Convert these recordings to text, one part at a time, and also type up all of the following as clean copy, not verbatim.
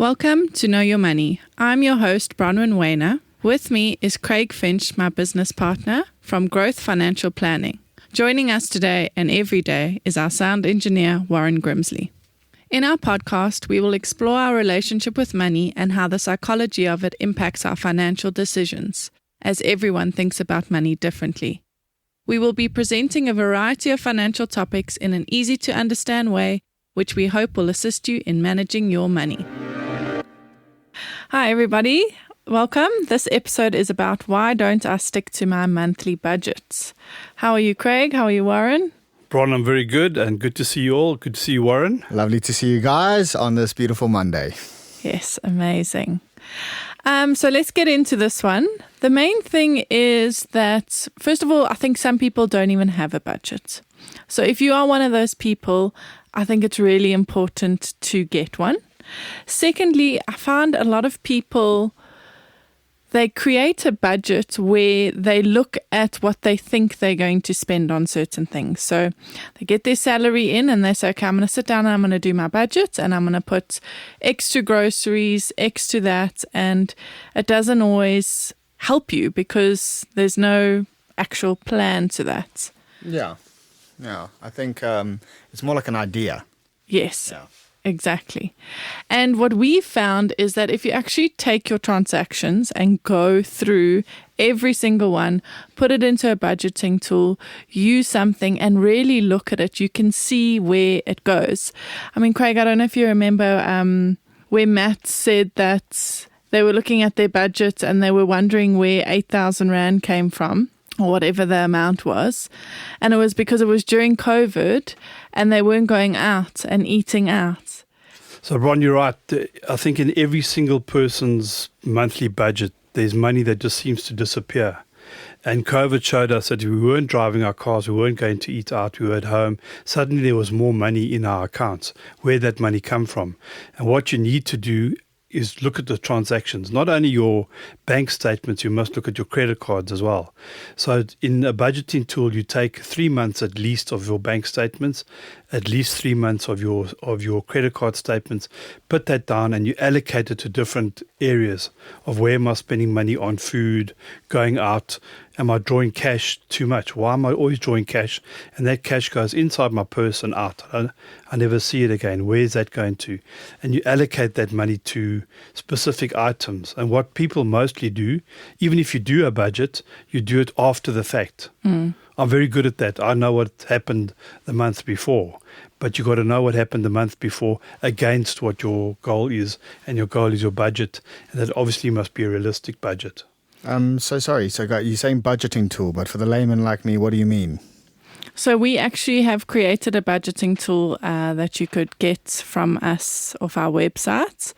Welcome to Know Your Money. I'm your host, Bronwyn Wayner. With me is Craig Finch, my business partner from Growth Financial Planning. Joining us today and every day is our sound engineer, Warren Grimsley. In our podcast, we will explore our relationship with money and how the psychology of it impacts our financial decisions, as everyone thinks about money differently. We will be presenting a variety of financial topics in an easy-to-understand way, which we hope will assist you in managing your money. Hi, everybody. Welcome. This episode is about why don't I stick to my monthly budgets. How are you, Craig? How are you, Warren? Bron, I'm very good, and good to see you all. Good to see you, Warren. Lovely to see you guys on this beautiful Monday. Yes, amazing. So let's get into this one. The main thing is that, first of all, I think some people don't even have a budget. So if you are one of those people, I think it's really important to get one. Secondly, I found a lot of people, they create a budget where they look at what they think they're going to spend on certain things. So they get their salary in and they say, okay, I'm going to sit down and I'm going to do my budget and I'm going to put extra groceries, extra that. And it doesn't always help you because there's no actual plan to that. Yeah. I think it's more like an idea. Yes. Yeah. Exactly. And what we found is that if you actually take your transactions and go through every single one, put it into a budgeting tool, use something and really look at it, you can see where it goes. I mean, Craig, I don't know if you remember where Matt said that they were looking at their budget and they were wondering where 8,000 Rand came from, or whatever the amount was. And it was because it was during COVID and they weren't going out and eating out. So, Ron, you're right. I think in every single person's monthly budget, there's money that just seems to disappear. And COVID showed us that we weren't driving our cars, we weren't going to eat out, we were at home. Suddenly there was more money in our accounts. Where did that money come from? And what you need to do is look at the transactions, not only your bank statements, you must look at your credit cards as well. So in a budgeting tool, you take 3 months at least of your bank statements, at least 3 months of your credit card statements, put that down and you allocate it to different areas of where am I spending money on food, going out, am I drawing cash too much? Why am I always drawing cash? And that cash goes inside my purse and out. I never see it again. Where is that going to? And you allocate that money to specific items. And what people mostly do, even if you do a budget, you do it after the fact. I'm very good at that. I know what happened the month before. But you got to know what happened the month before against what your goal is. And your goal is your budget. And that obviously must be a realistic budget. So sorry. So you're saying budgeting tool, but for the layman like me, what do you mean? So we actually have created a budgeting tool that you could get from us off our website.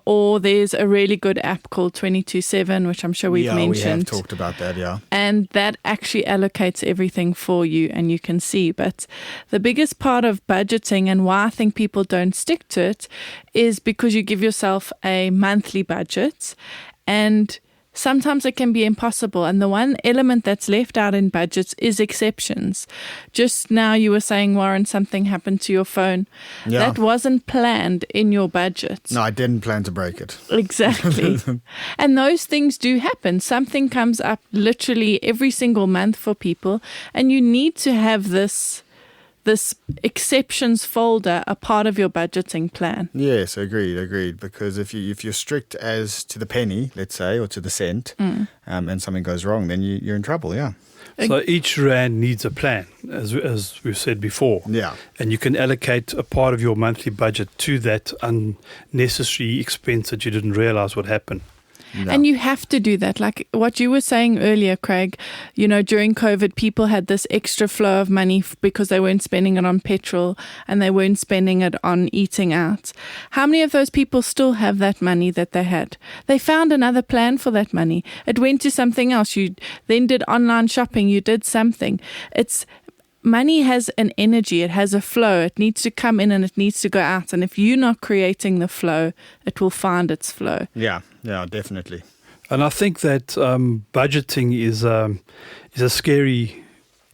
Or there's a really good app called 22/7, which I'm sure we've mentioned. Yeah, we have talked about that, yeah. And that actually allocates everything for you and you can see. But the biggest part of budgeting and why I think people don't stick to it is because you give yourself a monthly budget and sometimes it can be impossible. And the one element that's left out in budgets is exceptions. Just now you were saying, Warren, something happened to your phone. Yeah. That wasn't planned in your budget. No, I didn't plan to break it. Exactly. And those things do happen. Something comes up literally every single month for people. And you need to have this exceptions folder a part of your budgeting plan. Yes, agreed. Because if you're strict as to the penny, let's say, or to the cent, and something goes wrong, then you're in trouble, yeah. So each rand needs a plan, as we've said before. Yeah. And you can allocate a part of your monthly budget to that unnecessary expense that you didn't realize would happen. No. And you have to do that. Like what you were saying earlier, Craig, during COVID, people had this extra flow of money because they weren't spending it on petrol and they weren't spending it on eating out. How many of those people still have that money that they had? They found another plan for that money. It went to something else. You then did online shopping. You did something. Money has an energy, it has a flow, it needs to come in and it needs to go out. And if you're not creating the flow, it will find its flow. Yeah, definitely. And I think that budgeting is a scary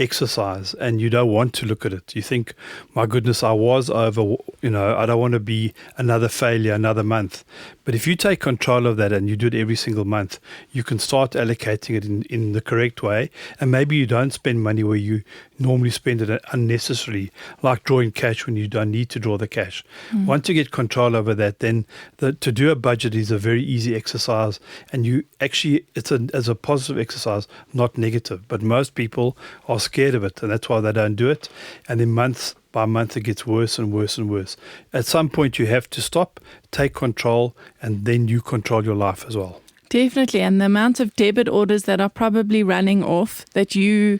exercise and you don't want to look at it. You think, my goodness, I was over, I don't want to be another failure another month. But if you take control of that and you do it every single month, you can start allocating it in the correct way. And maybe you don't spend money where you normally spend it unnecessarily, like drawing cash when you don't need to draw the cash. Once you get control over that, then to do a budget is a very easy exercise. And you actually, as a positive exercise, not negative. But most people are scared of it, and that's why they don't do it. And then month by month, it gets worse and worse and worse. At some point, you have to stop, take control, and then you control your life as well. Definitely. And the amount of debit orders that are probably running off that you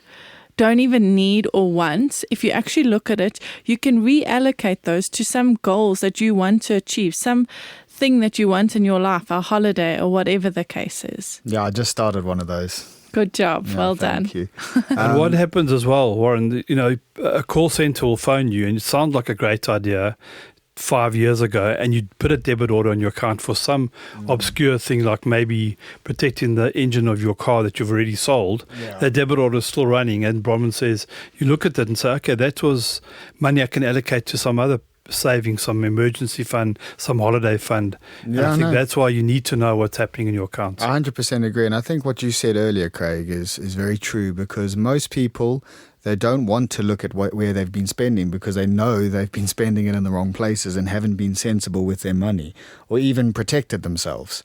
don't even need or want, if you actually look at it, you can reallocate those to some goals that you want to achieve, some thing that you want in your life, a holiday or whatever the case is. Yeah, I just started one of those. Good job. Yeah, well done. Thank you. And what happens as well, Warren, a call center will phone you and it sounds like a great idea 5 years ago, and you put a debit order on your account for some obscure thing like maybe protecting the engine of your car that you've already sold. Yeah. The debit order is still running, and Bronwyn says, you look at it and say, okay, that was money I can allocate to some other savings, some emergency fund, some holiday fund. And I think that's why you need to know what's happening in your account. I 100% agree. And I think what you said earlier, Craig, is very true, because most people, they don't want to look at where they've been spending because they know they've been spending it in the wrong places and haven't been sensible with their money or even protected themselves.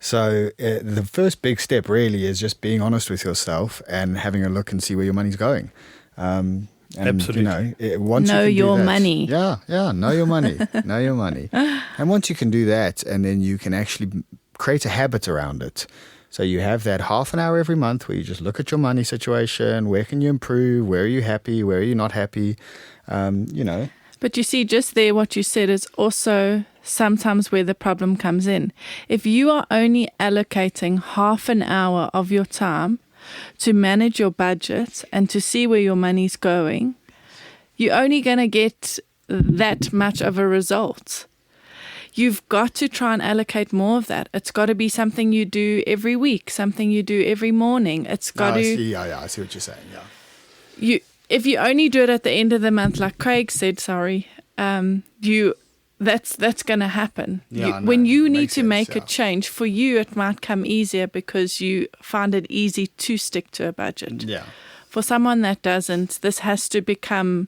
So the first big step really is just being honest with yourself and having a look and see where your money's going. And, absolutely. Once know you can do your that, money. Yeah, know your money. Know your money. And once you can do that, and then you can actually create a habit around it. So you have that half an hour every month where you just look at your money situation. Where can you improve? Where are you happy? Where are you not happy? But you see, just there, what you said is also sometimes where the problem comes in. If you are only allocating half an hour of your time to manage your budget and to see where your money's going, you're only going to get that much of a result. You've got to try and allocate more of that. It's got to be something you do every week, something you do every morning. It's got to. I see what you're saying. Yeah. If you only do it at the end of the month, like Craig said, that's going to happen. When you need to make a change, for you it might come easier because you find it easy to stick to a budget. Yeah. For someone that doesn't, this has to become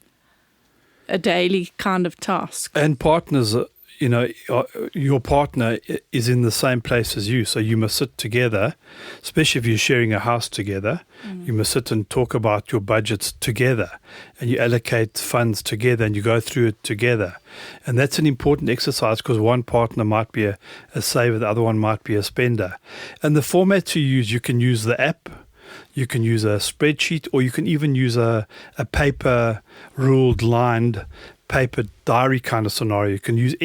a daily kind of task. And partners, your partner is in the same place as you, so you must sit together, especially if you're sharing a house together. You must sit and talk about your budgets together, and you allocate funds together, and you go through it together. And that's an important exercise because one partner might be a saver, the other one might be a spender. And the format to use, you can use the app, you can use a spreadsheet, or you can even use a paper ruled lined paper diary kind of scenario. You can use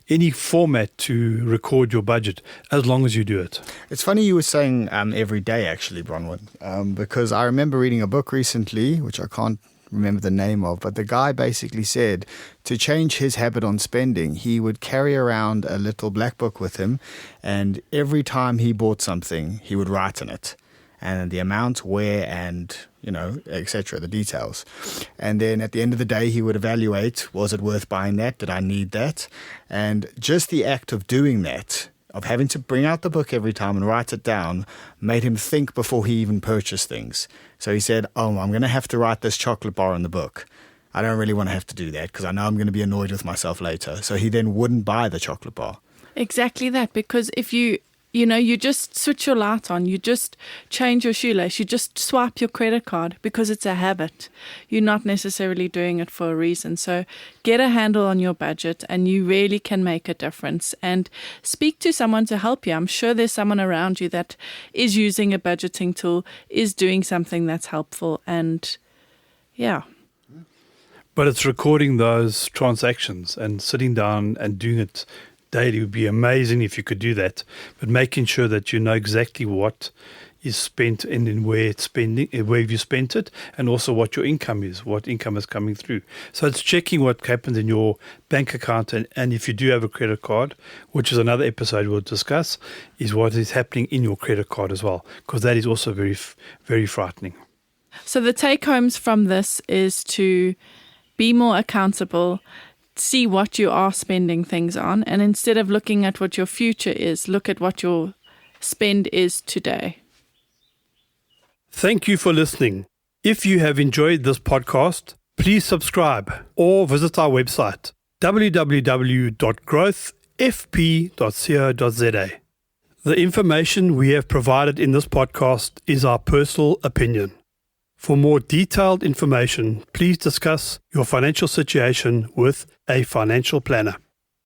any format to record your budget as long as you do it. It's funny you were saying every day, actually, Bronwyn, because I remember reading a book recently, which I can't remember the name of, but the guy basically said to change his habit on spending, he would carry around a little black book with him, and every time he bought something, he would write in it, and the amount, where, and etc., the details. And then at the end of the day, he would evaluate, was it worth buying that? Did I need that? And just the act of doing that, of having to bring out the book every time and write it down, made him think before he even purchased things. So he said, I'm going to have to write this chocolate bar in the book. I don't really want to have to do that because I know I'm going to be annoyed with myself later. So he then wouldn't buy the chocolate bar. Exactly that, because if you just switch your light on, you just change your shoelace, you just swipe your credit card because it's a habit. You're not necessarily doing it for a reason. So get a handle on your budget and you really can make a difference. And speak to someone to help you. I'm sure there's someone around you that is using a budgeting tool, is doing something that's helpful. And yeah. But it's recording those transactions and sitting down and doing it daily. It would be amazing if you could do that, but making sure that you know exactly what is spent and where it's spending, where you spent it, and also what your income is, what income is coming through. So it's checking what happens in your bank account, and if you do have a credit card, which is another episode we'll discuss, is what is happening in your credit card as well, because that is also very, very frightening. So the take homes from this is to be more accountable, see what you are spending things on, and instead of looking at what your future is, look at what your spend is today. Thank you for listening. If you have enjoyed this podcast, please subscribe or visit our website www.growthfp.co.za. The information we have provided in this podcast is our personal opinion. For more detailed information, please discuss your financial situation with a financial planner.